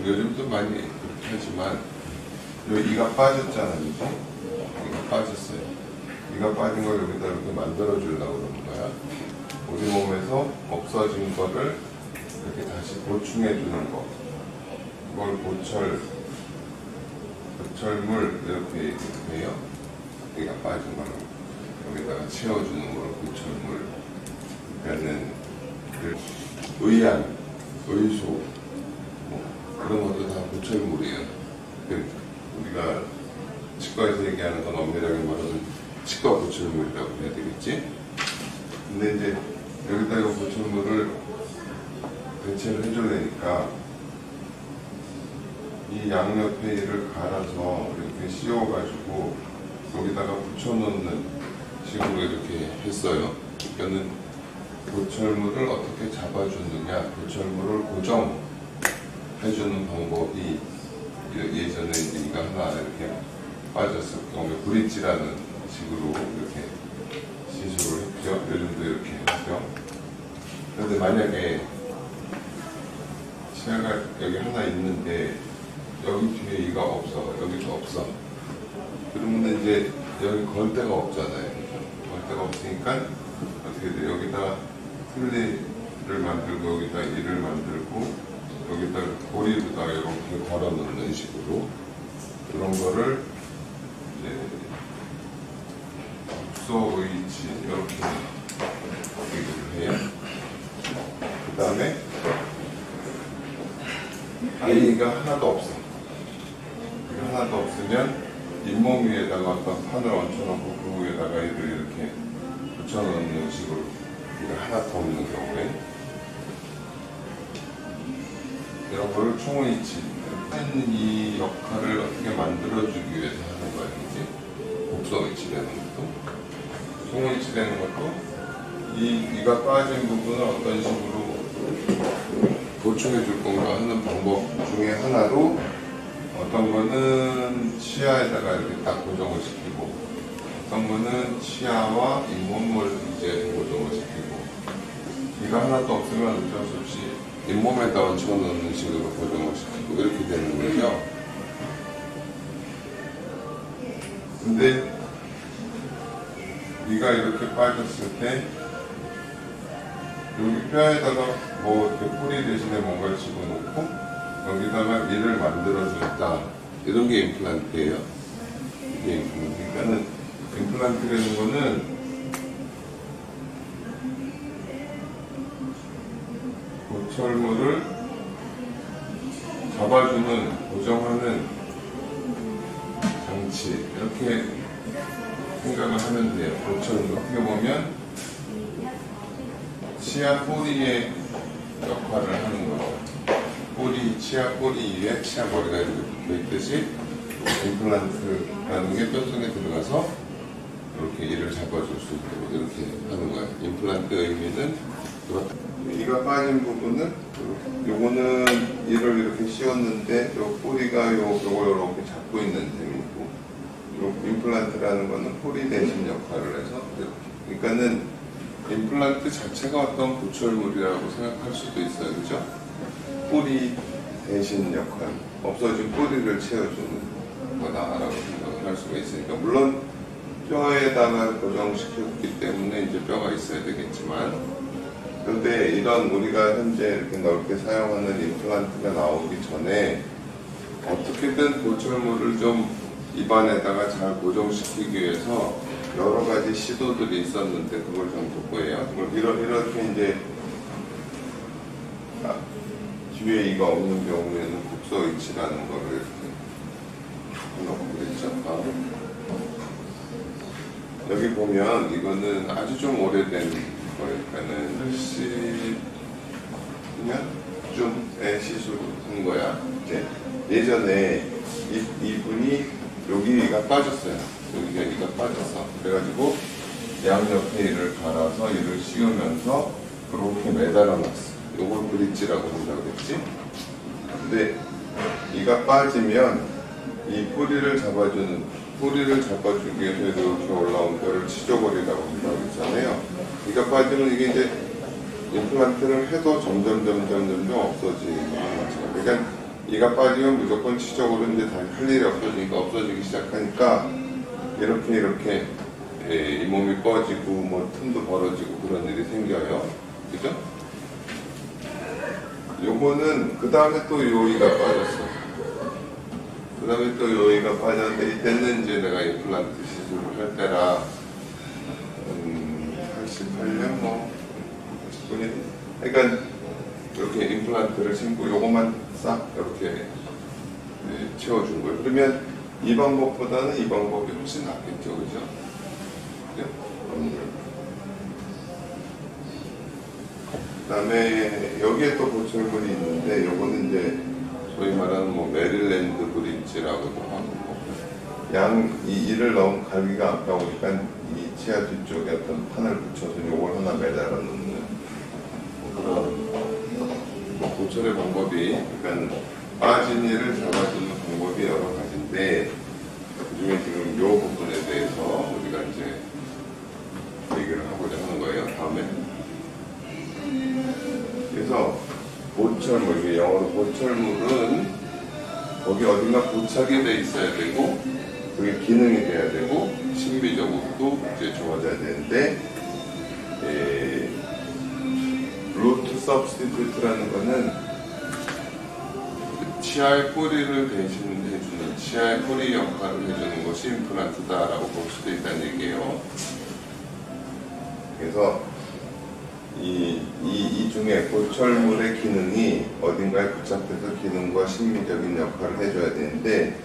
요즘도 많이 그렇게 하지만 이가 빠졌잖아요. 그죠? 이가 빠졌어요. 이가 빠진 걸 여기다 이렇게 만들어 주려고 그러는 거야. 우리 몸에서 없어진 거를 이렇게 다시 보충해 주는 거. 이걸 보철물 이렇게 해요. 이가 빠진 거를 여기다가 채워주는 걸 보철물. 그러니까는 의안, 의소 그런 것도 다 보철물이에요. 우리가 치과에서 얘기하는 건 엄밀하게 말하면 치과 보철물이라고 해야 되겠지? 근데 이제 여기다 이 보철물을 배치를 해주려니까 이 양옆에이를 갈아서 이렇게 씌워가지고 여기다가 붙여놓는 식으로 이렇게 했어요. 그러니까는 보철물을 어떻게 잡아주느냐, 보철물을 고정해주는 방법이 예전에 이가 하나 이렇게 빠졌을 경우에 브릿지라는 식으로 이렇게 시술을 했죠. 요즘도 이렇게 하죠. 그런데 만약에 치아가 여기 하나 있는데 여기 뒤에 이가 없어, 여기도 없어. 그러면 이제 여기 걸 데가 없잖아요. 걸 데가 없으니까 어떻게 돼? 여기다 틀니를 만들고 여기다 이를 만들고 여기다 고리로다가 이렇게 걸어 놓는 식으로 그런 거를 이제 국소의치 이렇게 얘기를 해요. 그 다음에 A가 하나도 없어. 하나도 없으면 잇몸 위에다가 어떤 판을 얹혀놓고 그 위에다가 이를 이렇게 붙여놓는 식으로 이가 하나도 없는 경우에 이런 거를 총의치 이 역할을 어떻게 만들어주기 위해서 하는 거야. 그지? 곡소의치라는 것도 총의치라는 것도 이가 빠진 부분을 어떤 식으로 보충해 줄 건가 하는 방법 중에 하나로 어떤 거는 치아에다가 이렇게 딱 고정을 시키고 어떤 거는 치아와 잇몸을 이제 고정을 시키고 이가 하나도 없으면 어쩔 수 없이 잇몸에다 얹혀놓는 식으로 고정을 시키고 이렇게 되는 거죠. 근데 이가 이렇게 빠졌을 때 여기 뼈에다가 뭐 이렇게 뿌리 대신에 뭔가를 집어넣고 여기다가 이를 만들어주겠다. 이런 게 임플란트예요. 이게 임플란트. 그러니까는 임플란트라는 거는 보철물을 잡아주는, 고정하는 장치. 이렇게 생각을 하면 돼요. 보철물. 어떻게 보면 치아 꼬리의 역할을 하는 거죠. 꼬리, 치아 꼬리 위에 치아 머리가 이렇게 붙어있듯이 임플란트라는 게 뼈 속에 들어가서 이렇게 이를 잡아줄 수 있도록 이렇게 하는 거예요. 임플란트의 의미는 그렇다. 이가 빠진 부분은 요거는 이를 이렇게 씌웠는데 요 꼬리가 요걸 이렇게 잡고 있는 셈이고 요 임플란트라는 거는 꼬리 대신 역할을 해서 그러니까는 임플란트 자체가 어떤 보철물이라고 생각할 수도 있어요. 그죠? 뿌리 대신 역할, 없어진 뿌리를 채워주는 거다라고 생각을 할 수가 있으니까 물론 뼈에다가 고정시켰기 때문에 이제 뼈가 있어야 되겠지만 그런데 이런 우리가 현재 이렇게 넓게 사용하는 임플란트가 나오기 전에 어떻게든 보철물을 좀 입안에다가 잘 고정시키기 위해서 여러 가지 시도들이 있었는데 그걸 좀 돋보여요. 그걸 이렇게 이제 뒤에 이가 없는 경우에는 곡소의치라는 거를 이렇게 해놓고 그랬죠. 여기 보면 이거는 아주 좀 오래된 거니까는 70년쯤에 시술한 거야. 이제 예전에 이분이 여기가 빠졌어요. 여기가 이가 빠졌어. 그래가지고 양옆에 이를 갈아서 이를 씌우면서 그렇게 매달아 놨어. 요걸 브릿지라고 한다고 그랬지? 근데 이가 빠지면 이 뿌리를 잡아주기 위해서 이렇게 올라온 뼈를 치조골이라고 한다고 했잖아요. 이가 빠지면 이게 이제 임플란트를 해도 점점 없어지는 거죠. 그러니까 이가 빠지면 무조건 치적으로 이제 다 할 일이 없어지니까 없어지기 시작하니까 이렇게 이 몸이 꺼지고 뭐 틈도 벌어지고 그런 일이 생겨요. 그죠? 요거는 그 다음에 또 요이가 빠졌어. 그 다음에 또 요이가 빠졌는데 이때는 이제 내가 임플란트 시술을 할 때라 88년 뭐 10분이 그러니까 이렇게 임플란트를 심고 요것만 싹 이렇게 채워준 거예요. 그러면 이 방법보다는 이 방법이 훨씬 낫겠죠, 그죠? 그 다음에 여기에 또 보철물이 있는데 요거는 이제 소위 말하는 뭐 메릴랜드 브릿지라고도 하고 이를 넣은 갈기가 아까우니까 이 치아 뒤쪽에 어떤 판을 붙여서 요걸 하나 매달아 놓는 그런 보철의 방법이 그러니까 빠진 이를 잡아주는 방법이 여러 가지인데 그중에 지금 요 부분에 대해서 우리가 이제 얘기를 하고자 하는 거예요. 다음에 그래서 보철물, 영어로 보철물은 거기 어딘가 부착이 돼 있어야 되고 그게 기능이 돼야 되고 심미적으로도 이제 좋아져야 되는데 루트 서브스티튜트라는 거는 치아의 뿌리를 대신해주는 치아의 뿌리 역할을 해주는 것이 임플란트다라고 볼 수도 있다는 얘기예요. 그래서 이 중에 보철물의 기능이 어딘가에 부착돼서 기능과 심미적인 역할을 해줘야 되는데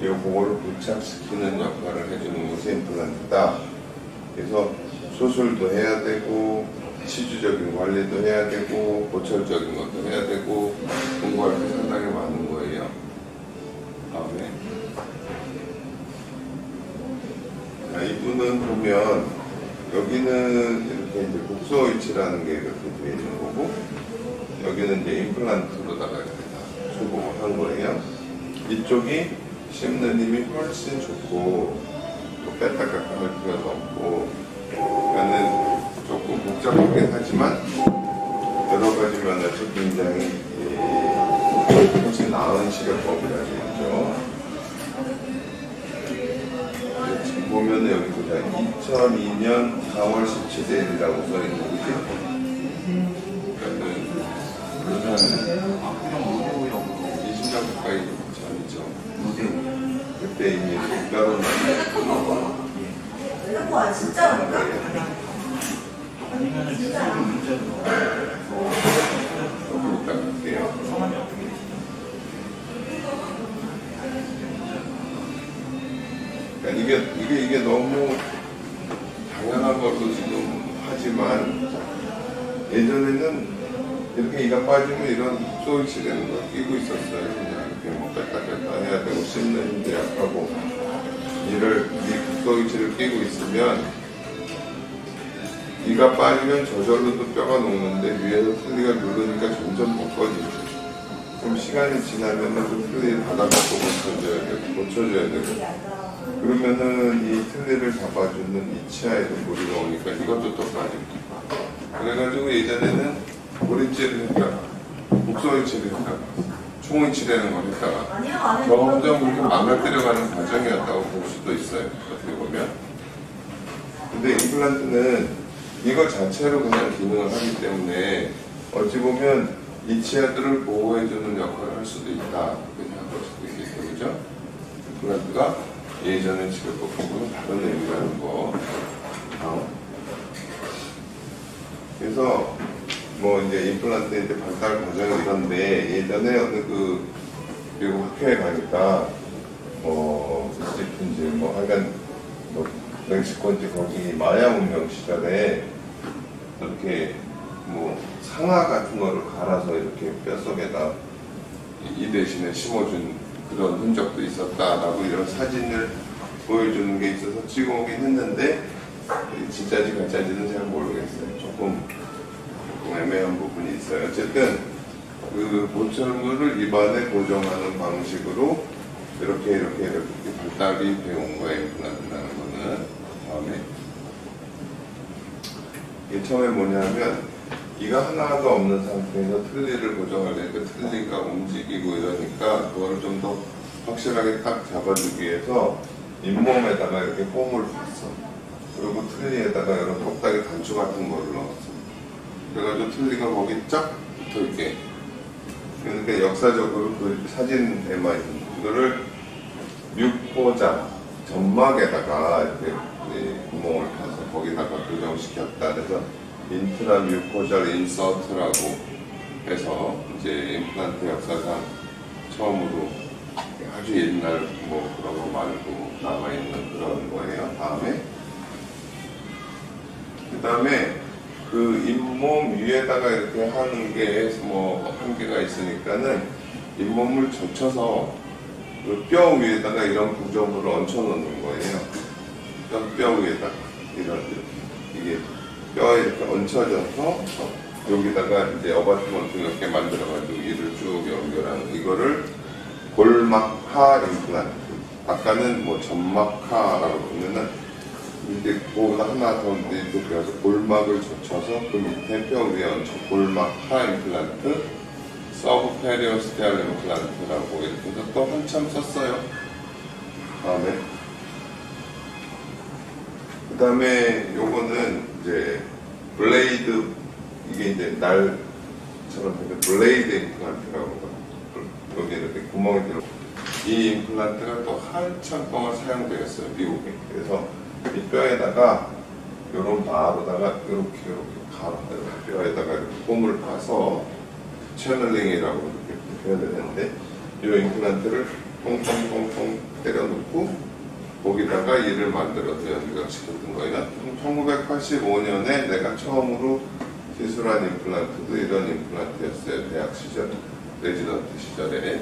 그거를 부착시키는 역할을 해주는 것이 임플란트다. 그래서 수술도 해야 되고 치주적인 관리도 해야 되고 보철적인 것도 해야 되고 공부할 게 상당히 많은 거예요. 다음에 자, 이분은 보면 여기는 이렇게 이제 국소위치라는 게 이렇게 되어 있는 거고 여기는 이제 임플란트로다가 이렇게 다 수복을 한 거예요. 이쪽이 씹는 힘이 훨씬 좋고 또 뺐다 깎아 할 필요도 없고 그러니까는 조금 복잡하긴 하지만 여러 가지 면에서 굉장히 훨씬 나은 시료법이라는 얘기죠. 지금 보면은 여기 보자 2002년 4월 17일이라고 써있는 거지. 그러니까 20년 가까이 전이죠. 그때 이미 국가로 와 진짜입니까? 조금 이따 갈게요. 그러니까 이게 너무 당연한 것도 지금 하지만 예전에는 이렇게 이가 빠지면 이런 소위치 되는 걸 끼고 있었어요. 그냥 이렇게 뭐 뺐다 해야 되고 씹는 힘도 약하고 이 소위치를 끼고 있으면 이가 빠지면 저절로도 뼈가 녹는데 위에서 틀니가 누르니까 점점 벗겨지죠. 그럼 시간이 지나면은 그 틀니를 닫아먹고 고쳐줘야 되고 그러면은 이 틀니를 잡아주는 이 치아에도 무리가 오니까 이것도 또 빠집니다. 그래가지고 예전에는 브릿지를 했다가 복소위치를 했다가 총위치라는 걸 했다가 점점 그렇게 망가뜨려가는 과정이었다고 볼 수도 있어요. 어떻게 보면. 근데 임플란트는 이거 자체로 그냥 기능을 하기 때문에 어찌 보면 이 치아들을 보호해주는 역할을 할 수도 있다. 그렇게 생각할 수도 있겠죠. 그죠? 임플란트가 예전의 치료법하고는 다른 의미라는 거. 그래서 뭐 이제 임플란트 이제 발달 과정이 이런데 예전에 어느 미국 학교에 가니까 스티픈지 하여간 멕시코인지 거기 마야 문명 시절에 이렇게 상아 같은 거를 갈아서 이렇게 뼛속에다 이 대신에 심어준 그런 흔적도 있었다라고 이런 사진을 보여주는 게 있어서 찍어오긴 했는데 진짜지 가짜지는 잘 모르겠어요. 조금 애매한 부분이 있어요. 어쨌든 그 보철물을 입안에 고정하는 방식으로 이렇게 발달이 되어온 거예요. 임플란트라는 거는. 다음에 이게 처음에 뭐냐면 이가 하나도 없는 상태에서 틀니를 고정하려니까 틀니가 움직이고 이러니까 그거를 좀 더 확실하게 딱 잡아주기 위해서 잇몸에다가 이렇게 홈을 줬어. 그리고 틀니에다가 이런 똑딱이 단추 같은 거를 넣었어. 그래가지고 틀니가 거기 쫙 붙어 있게. 그러니까 역사적으로 그 사진에만 있는 이거를 뮤코자 점막에다가 이렇게 구멍을 파서 거기다가 고정시켰다. 그래서 인트라 뮤코잘 인서트라고 해서 이제 임플란트 역사상 처음으로 아주 옛날 뭐 그런 거 말고 남아있는 그런 거예요. 그 다음에 그 잇몸 위에다가 이렇게 하는 게 뭐 한계가 있으니까는 잇몸을 젖혀서 그 뼈 위에다가 이런 구조물을 얹혀 놓는 거예요. 뼈 위에다가 이런 이게 뼈에 이렇게 얹혀져서 여기다가 이제 어바트먼트 이렇게 만들어가지고 이를 쭉 연결하는 이거를 골막하 임플란트. 아까는 뭐 점막하라고 그러면은 이제 그거보다 하나 더 이제 그래서 골막을 젖혀서 그 밑에 뼈 위에 얹혀 골막하 임플란트, 서브페리오스테알 임플란트라고 이렇게 해서 또 한참 썼어요. 그 다음에 요거는 이제 블레이드, 이게 이제 날처럼 생긴 블레이드 임플란트라고 여기 이렇게 구멍이 들어. 이 임플란트가 또 한참 동안 사용되었어요, 미국에. 그래서 이 뼈에다가 요런 바로다가 이렇게 갈아 뼈에다가 이렇게 홈을 파서 채널링이라고 이렇게 표현을 했는데 이 임플란트를 통통통통 때려놓고 거기다가 이를 만들어서 연결시켰던 거예요. 1985년에 내가 처음으로 시술한 임플란트도 이런 임플란트였어요. 대학 시절, 레지던트 시절에.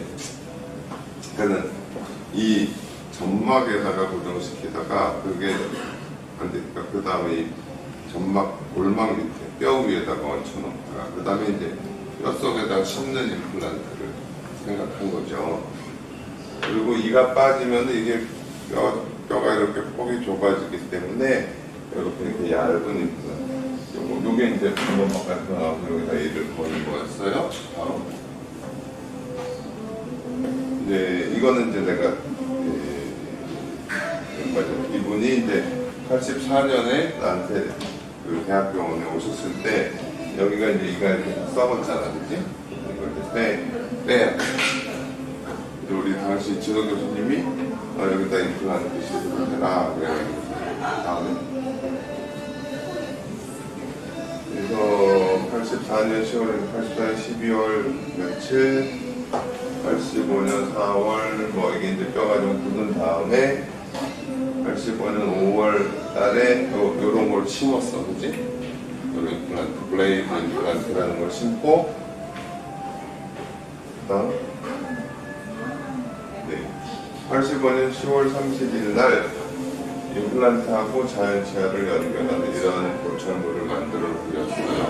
그러니까 이 점막에다가 고정시키다가 그게 안 되니까 그 다음에 이 점막 골막 밑에 뼈 위에다가 얹혀놓다가 그 다음에 이제 뼛속에다가 심는 임플란트를 생각한 거죠. 그리고 이가 빠지면 이게 뼈가 이렇게 폭이 좁아지기 때문에 이렇게 얇은 임플란트. 요게 이제 한번 바깥에 나와서 여기다 이를 거는 거였어요. 이제 이거는 이제 내가 이분이 이제 84년에 나한테 그 대학병원에 오셨을 때 여기가 이제 이가 이렇게 썩었잖아, 그치? 이걸 이제 빼야 돼. 우리 당시 진호 교수님이 여기다 임플란트 시술을 해라 그래가지고 다음에 그래서 84년 10월, 84년 12월 며칠 85년 4월 뭐 이게 이제 뼈가 좀 굳은 다음에 85년 5월 달에 요런 걸 심었어, 그치? 요런 임플란트, 블레이드 임플란트라는 걸 심고 그다음 85년 10월 30일 날 임플란트하고 자연치아를 연결하는 이런 골철물을 만들어 드렸어요.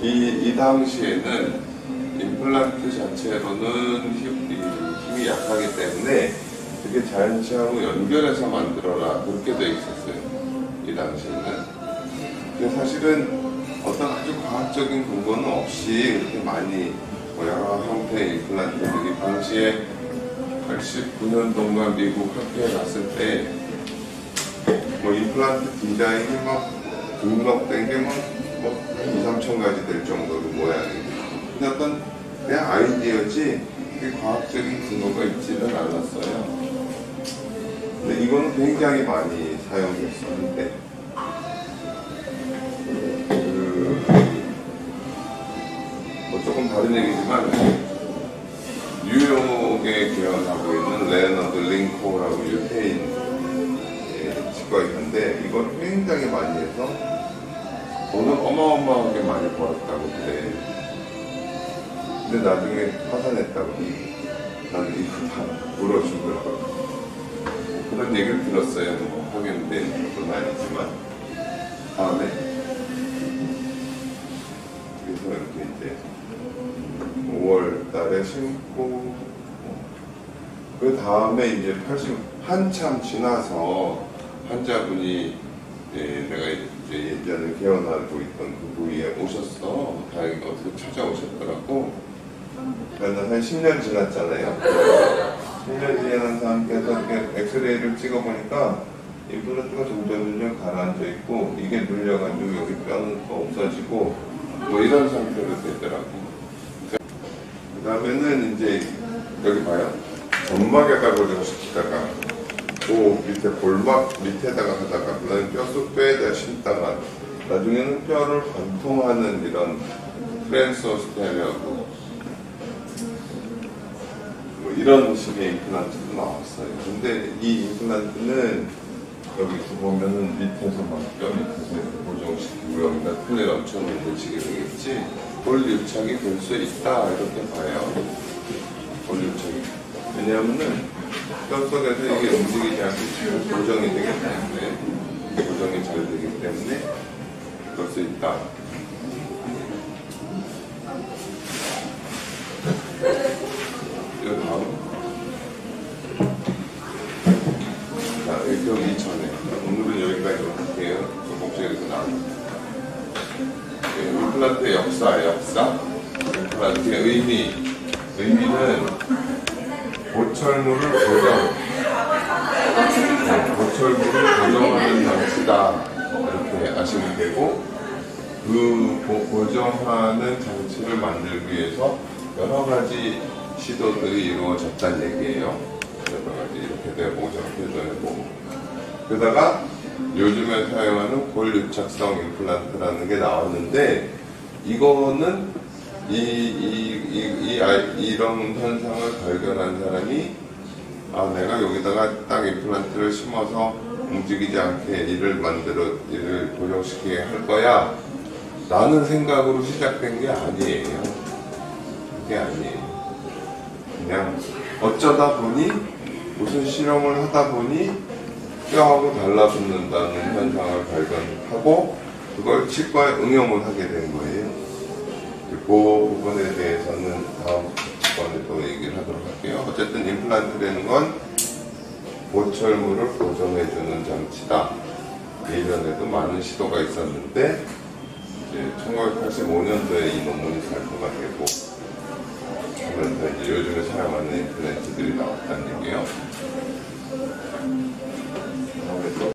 이 당시에는 임플란트 자체로는 힘이 약하기 때문에 이게 자연치하고 연결해서 만들어라 그렇게 되어 있었어요. 이 당시에는. 근데 사실은 어떤 아주 과학적인 근거는 없이 이렇게 많이 여러 형태의 임플란트들이 당시에 89년도인가 미국 학교에 갔을 때 뭐 임플란트 디자인이 막 등록된 게 막 2, 3천 가지 될 정도로 모양이. 근데 어떤 그냥 아이디어지 그게 과학적인 근거가 있지는 않았어요. 근데 이거는 굉장히 많이 사용됐었는데 뭐 조금 다른 얘기지만 뉴욕에 개원하고 있는 레너드 링코라고 유태인 치과의사인데 이걸 굉장히 많이 해서 돈을 어마어마하게 많이 벌었다고 그래. 근데 나중에 파산했다고. 나는 이거 다 물어주더라고. 그런 얘기를 들었어요. 뭐 확인된 것은 아니지만. 다음에 그래서 이렇게 이제 5월 달에 심고 그 다음에 이제 80 한참 지나서 환자분이 내가 이제 이제는 개원하고 있던 그 부위에 오셨어. 다행히 어떻게 찾아오셨더라고. 저는 한 10년 지났잖아요. 10년 지나서 함께해서 이렇게 엑스레이를 찍어보니까 임플란트가 점점 가라앉아 있고 이게 눌려가지고 여기 뼈는 또 없어지고 뭐 이런 상태로 되더라고. 그 다음에는 이제 여기 봐요. 점막에다 고정시키다가 또 밑에 골막 밑에다가 하다가 그다음에 뼈에다 심다가 나중에는 뼈를 관통하는 이런 트랜스오스테리하고 뭐 이런 식의 임플란트도 나왔어요. 근데 이 임플란트는 여기 보면은 밑에서 막 뼈 밑에서 고정시키고 여기다 플레 엄청 밀치게 되겠지. 볼유착이 될 수 있다 이렇게 봐요. 볼유착이. 왜냐하면은 뼈 속에서 이게 움직이지 않고 잘 고정이 되기 때문에 고정이 잘 되기 때문에 그럴 수 있다. 이 다음. 자, 여기 전에 오늘은 여기까지 할게요. 목적에서 나옵니다. 임플란트의 역사. 임플란트의 의미는 보철물을 고정하는 장치다 이렇게 아시면 되고, 그 고정하는 장치를 만들기 위해서 여러 가지 시도들이 이루어졌다는 얘기예요. 여러 가지 이렇게 되고 저렇게 되고. 그러다가 요즘에 사용하는 골유착성 임플란트라는 게 나왔는데, 이거는 이런 현상을 발견한 사람이 내가 여기다가 딱 임플란트를 심어서 움직이지 않게 이를 고정시키게 할 거야 라는 생각으로 시작된 게 아니에요. 그게 아니에요. 그냥 어쩌다 보니 무슨 실험을 하다 보니 뼈하고 달라붙는다는 현상을 발견하고 그걸 치과에 응용을 하게 된 거예요. 그 부분에 대해서는 다음 시간에 또 얘기를 하도록 할게요. 어쨌든 임플란트라는 건 보철물을 고정해주는 장치다. 예전에도 많은 시도가 있었는데 이제 1985년도에 이 논문이 발표가 되고 그러면서 이제 요즘에 사용하는 임플란트들이 나왔다는 얘기예요.